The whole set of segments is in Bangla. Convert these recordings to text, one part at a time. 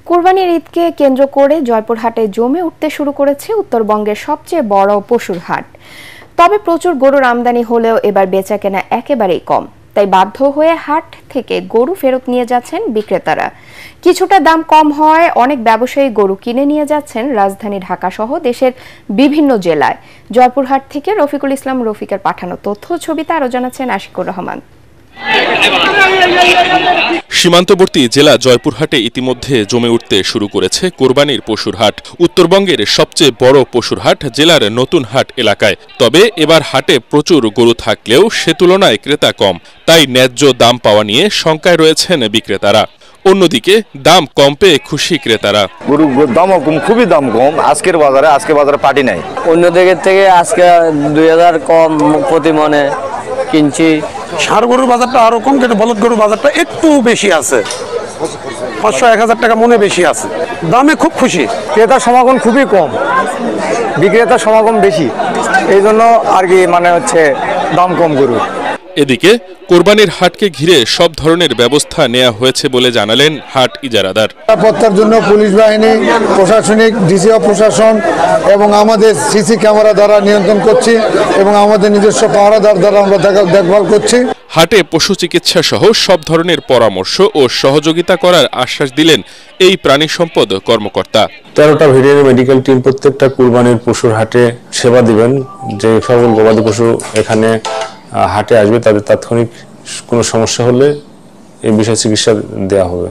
কুরবানির ঈদকে কেন্দ্র করে জয়পুরহাটে জমে উঠতে শুরু করেছে উত্তরবঙ্গের সবচেয়ে বড় পশুর হাট। তবে প্রচুর গরুর আমদানি হলেও এবার বেচাকেনা একেবারেই কম, তাই বাধ্য হয়ে হাট থেকে গরু ফেরত নিয়ে যাচ্ছেন বিক্রেতারা। কিছুটা দাম কম হয় অনেক ব্যবসায়ী গরু কিনে নিয়ে যাচ্ছেন রাজধানী ঢাকা সহ দেশের বিভিন্ন জেলায়। জয়পুরহাট থেকে রফিকুল ইসলাম রফিকের পাঠানো তথ্য ছবিতে আরো জানাচ্ছেন আশিকুর রহমান। সীমান্তবর্তী জেলা জয়পুরহাটে ইতিমধ্যে জমে উঠতে শুরু করেছে কোরবানির পশুর হাট। উত্তরবঙ্গের সবচেয়ে বড় পশুর হাট জেলার নতুন হাট এলাকায়। তবে এবার হাটে প্রচুর গরু থাকলেও সে তুলনায় ক্রেতা কম, তাই ন্যায্য দাম পাওয়া নিয়ে শঙ্কায় রয়েছেন বিক্রেতারা। অন্যদিকে দাম কম পেয়ে খুশি ক্রেতারা। গরুর দামও কম, খুবই দাম কম। আজকে বাজারে পাটি নাই। অন্য দিকের থেকে আজকে 2000 কম প্রতি মনে কিনছি। ষাঁড় গরুর বাজারটা আরো কম, কিন্তু বলদ গরুর বাজারটা একটু বেশি আছে, 500-1000 টাকা মনে বেশি আছে। দামে খুব খুশি। ক্রেতার সমাগম খুবই কম, বিক্রেতার সমাগম বেশি, এই জন্য আর কি দাম কম গরুর। এদিকে কোরবানির হাটকে ঘিরে সব ধরনের ব্যবস্থা নেওয়া হয়েছে বলে জানালেন হাট ইজারাদার। নিরাপত্তার জন্য পুলিশ বাহিনী, প্রশাসনিক ডিসিও প্রশাসন এবং আমাদের সিসি ক্যামেরা দ্বারা নিয়ন্ত্রণ করছি এবং আমাদের নিজস্ব পাহারাদার দ্বারা আমরা দেখভাল করছি। হাটে পশু চিকিৎসা সহ সব ধরনের পরামর্শ ও সহযোগিতা করার আশ্বাস দিলেন এই প্রাণী সম্পদ কর্মকর্তা। 13টা ভেটেরিনারি মেডিকেল টিম প্রত্যেকটা কুরবানির পশুর হাটে সেবা দিবেন। যে সকল গবাদি পশু এখানে হাটে আসবে তাদের তাৎক্ষণিক কোনো সমস্যা হলে এই বিষয়ে চিকিৎসা দেওয়া হবে।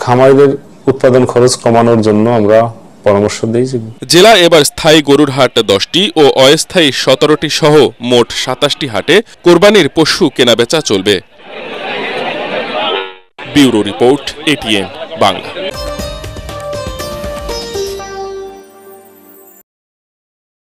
খামারিদের উৎপাদন খরচ কমানোর জন্য আমরা পরামর্শ দিয়েছি। জেলা এবার স্থায়ী গরুর হাট 10টি ও অস্থায়ী 17টি সহ মোট 27টি হাটে কোরবানির পশু কেনাবেচা চলবে। Bureau report, ATN Bangla.